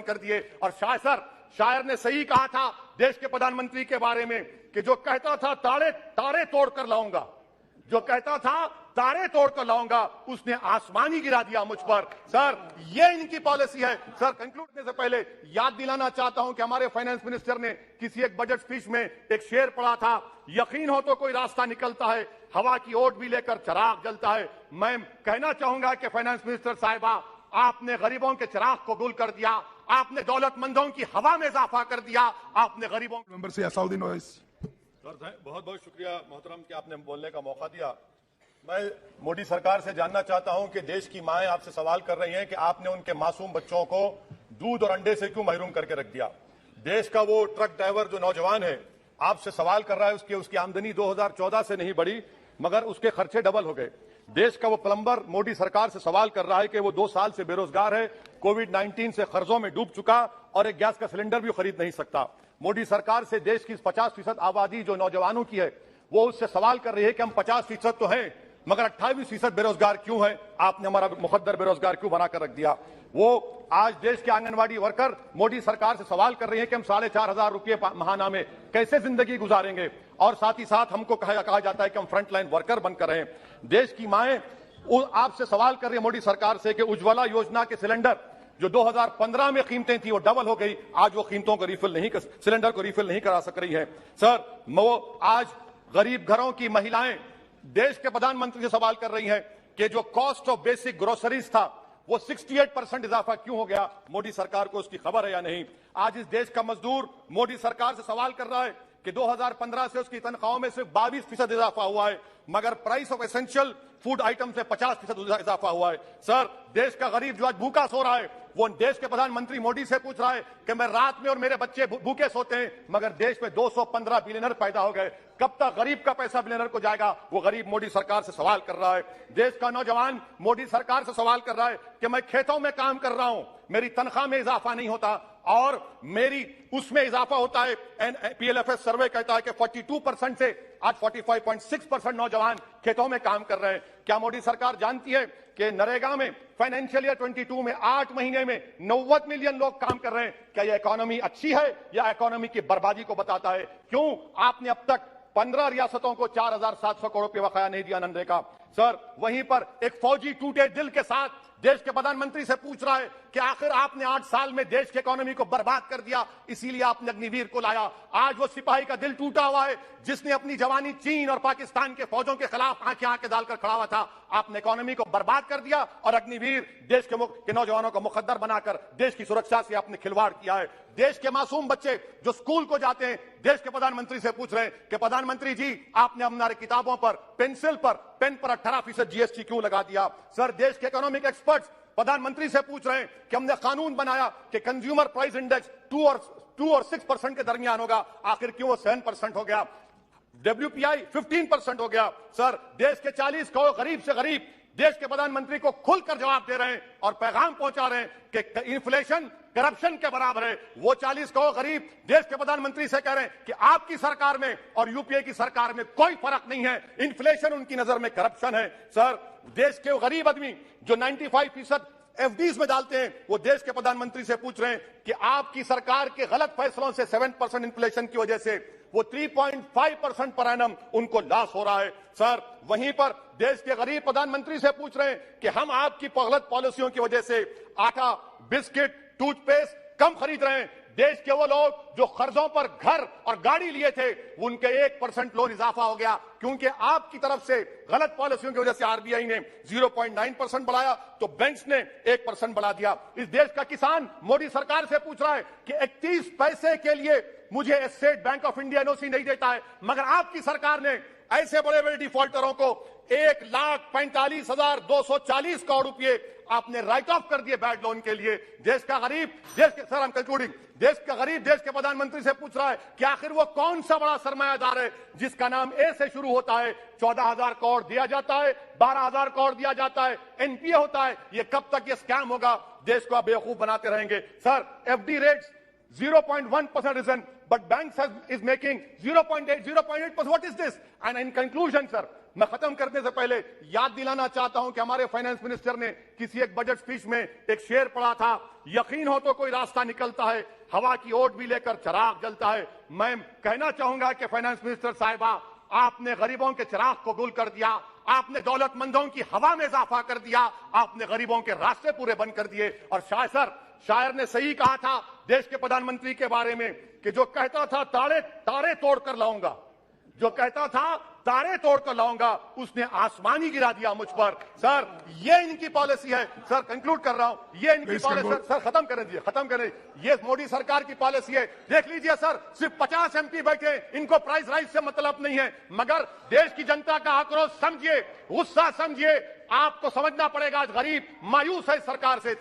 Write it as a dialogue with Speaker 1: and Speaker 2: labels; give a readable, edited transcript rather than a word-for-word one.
Speaker 1: कर दिए। और शायर ने सही कहा था देश के प्रधानमंत्री के बारे में कि जो कहता था तारे तोड़कर लाऊंगा, जो कहता था तारे तोड़कर लाऊंगा, उसने आसमान ही गिरा दिया मुझ पर। सर, ये इनकी पॉलिसी है। सर, कंक्लूड करने से पहले याद दिलाना चाहता हूं कि हमारे फाइनेंस मिनिस्टर ने किसी एक बजट स्पीच में एक शेर पढ़ा था, यकीन हो तो कोई रास्ता निकलता है, हवा की ओट भी लेकर चिराग जलता है। मैं कहना चाहूंगा कि फाइनेंस मिनिस्टर साहिबा, आपने गरीबों के चिराग को गुल कर दिया, आपने दौलतमंदों की हवा में इजाफा कर दिया, आपने गरीबों
Speaker 2: मेंबर से असाउद्दीन ओवैसी।
Speaker 1: सर, बहुत बहुत शुक्रिया मोहतरम कि आपने बोलने का मौका दिया। मैं मोदी सरकार से जानना चाहता हूं कि देश की माएं आपसे सवाल कर रही हैं कि आपने उनके मासूम बच्चों को दूध और अंडे से क्यों महरूम करके रख दिया। देश का वो ट्रक ड्राइवर जो नौजवान है आपसे सवाल कर रहा है, उसकी आमदनी 2014 से नहीं बढ़ी मगर उसके खर्चे डबल हो गए। देश का वो प्लम्बर मोदी सरकार से सवाल कर रहा है कि वो 2 साल से बेरोजगार है, कोविड-19 से कर्जों में डूब चुका और एक गैस का सिलेंडर भी खरीद नहीं सकता। मोदी सरकार से देश की 50% आबादी जो नौजवानों की है वो उससे सवाल कर रही है कि हम 50% तो हैं मगर 28% बेरोजगार क्यों है, आपने हमारा मुकद्दर बेरोजगार क्यों बनाकर रख दिया। वो आज देश के आंगनवाड़ी वर्कर मोदी सरकार से सवाल कर रहे हैं कि हम 4,500 रुपये महाना में कैसे जिंदगी गुजारेंगे, और साथ ही साथ हमको कहा जाता है कि हम फ्रंटलाइन वर्कर बनकर रहें। देश की माएं आपसे सवाल कर रही है मोदी सरकार से कि उज्ज्वला योजना के सिलेंडर जो 2015 में कीमतें थी वो डबल हो गई, आज वो कीमतों को सिलेंडर को रिफिल नहीं करा सक रही है। सर, वो आज गरीब घरों की महिलाएं देश के प्रधानमंत्री से सवाल कर रही हैं कि जो कॉस्ट ऑफ बेसिक ग्रोसरीज था वो 68% इजाफा क्यों हो गया, मोदी सरकार को उसकी खबर है या नहीं। आज इस देश का मजदूर मोदी सरकार से सवाल कर रहा है कि 2015 से उसकी तनख्वाहों में सिर्फ 22% इजाफा हुआ है मगर price of essential food item से 50% इजाफा हुआ है। सर, देश का गरीब जो आज भूखा सो रहा है वो देश के प्रधानमंत्री मोदी से पूछ रहा है कि मैं रात में और मेरे बच्चे भूखे सोते हैं मगर देश में 215 बिलियनर पैदा हो गए, कब तक गरीब का पैसा बिलियनर को जाएगा, वो गरीब मोदी सरकार से सवाल कर रहा है। देश का नौजवान मोदी सरकार से सवाल कर रहा है कि मैं खेतों में काम कर रहा हूं, मेरी तनख्वाह में इजाफा नहीं होता और मेरी उसमें इजाफा होता है। PLFS सर्वे कहता है कि 42% से आज 45.6% नौजवान खेतों में काम कर रहे हैं। क्या मोदी सरकार जानती है कि नरेगा में फाइनेंशियल ईयर 22 में 8 महीने में 90 मिलियन लोग काम कर रहे हैं? क्या यह इकोनॉमी अच्छी है या इकोनॉमी की बर्बादी को बताता है? क्यों आपने अब तक 15 रियासतों को 4,700 करोड़ रुपये बकाया नहीं दिया मनरेगा? सर, वहीं पर एक फौजी टूटे दिल के साथ देश के प्रधानमंत्री से पूछ रहा है कि आखिर आपने 8 साल में देश की इकोनॉमी को बर्बाद कर दिया, इसीलिए आपने अग्निवीर को लाया। आज वो सिपाही का दिल टूटा हुआ है जिसने अपनी जवानी चीन और पाकिस्तान के फौजों के खिलाफ आंखें डालकर खड़ा हुआ था। आपने इकोनॉमी को बर्बाद कर दिया और अग्निवीर देश के नौजवानों को मुकद्दर बनाकर देश की सुरक्षा से आपने खिलवाड़ किया है। देश के मासूम बच्चे जो स्कूल को जाते हैं देश के प्रधानमंत्री से पूछ रहे हैं कि प्रधानमंत्री जी आपने हमारी किताबों पर, पेंसिल पर, पेन पर 18% GST क्यों लगा दिया? सर, देश के इकोनॉमिक एक्सपर्ट्स प्रधानमंत्री से पूछ रहे हैं कि हमने कानून बनाया कि कंज्यूमर प्राइस इंडेक्स 2 और 6% के दरमियान होगा, आखिर क्यों वो 7% हो गया? WPI 15% हो गया। सर, देश के 40 करोड़ गरीब से गरीब देश के प्रधानमंत्री को खुलकर जवाब दे रहे हैं और पैगाम पहुंचा रहे हैं कि इन्फ्लेशन करप्शन के बराबर है। वो 40 करोड़ गरीब देश के प्रधानमंत्री से कह रहे हैं कि आपकी सरकार में और यूपीए की सरकार में कोई फर्क नहीं है, इन्फ्लेशन उनकी नजर में करप्शन है। सर, देश के गरीब आदमी जो 95% FDs में डालते हैं वो देश के प्रधानमंत्री से पूछ रहे हैं कि आपकी सरकार के गलत फैसलों से 7% इन्फ्लेशन की वजह से वो 3.5% पर एनम उनको लॉस हो रहा है। सर, वहीं पर देश के गरीब प्रधानमंत्री से पूछ रहे हैं कि हम आपकी गलत पॉलिसियों की वजह से आटा, बिस्किट, टूथपेस्ट कम खरीद रहे हैं। देश के वो लोग जो कर्जों पर घर और गाड़ी लिए थे उनके 1% लोन इजाफा हो गया क्योंकि आपकी तरफ से गलत पॉलिसियों की वजह से RBI ने 0.9% बढ़ाया तो बैंक्स ने 1% बढ़ा दिया। इस देश का किसान मोदी सरकार से पूछ रहा है कि 31 पैसे के लिए मुझे state bank of India NOC नहीं देता है, मगर आपकी सरकार ने ऐसे बड़े बड़े डिफॉल्टरों को 1,45,240 करोड़ रुपए आपने राइट ऑफ कर दिए बैड लोन के लिए। देश का गरीब देश के प्रधानमंत्री से पूछ रहा है कि आखिर वो कौन सा बड़ा सरमायादार है जिसका नाम A से शुरू होता है, 14,000 करोड़ दिया जाता है, 12,000 करोड़ दिया जाता है, NPA होता है। ये कब तक ये स्कैम होगा? देश को आप बेवकूफ बनाते रहेंगे। Sir, FD rates 0.1% risen, but banks is making 0.8%. What is this? And in conclusion, sir, मैं खत्म करने से पहले याद दिलाना चाहता हूं कि हमारे फाइनेंस मिनिस्टर ने किसी एक बजट स्पीच में एक शेर पढ़ा था, यकीन हो तो कोई रास्ता निकलता है, हवा की ओट भी लेकर चिराग जलता है। मैं कहना चाहूंगा कि फाइनेंस मिनिस्टर साहिबा, आपने गरीबों के चिराग को गुल कर दिया, आपने दौलतमंदों की हवा में इजाफा कर दिया, आपने गरीबों के रास्ते पूरे बंद कर दिए। और शायर ने सही कहा था देश के प्रधानमंत्री के बारे में कि जो कहता था तारे तोड़कर लाऊंगा, जो कहता था तारे तोड़कर लाऊंगा, उसने आसमान ही गिरा दिया मुझ पर। सर, ये इनकी पॉलिसी है। सर, कंक्लूड कर रहा हूं, ये इनकी पॉलिसी। सर खत्म करें, ये मोदी सरकार की पॉलिसी है। देख लीजिए सर, सिर्फ 50 MP बैठे, इनको प्राइस राइज से मतलब नहीं है, मगर देश की जनता का आक्रोश समझिए, गुस्सा समझिए। आपको समझना पड़ेगा, आज गरीब मायूस है सरकार से।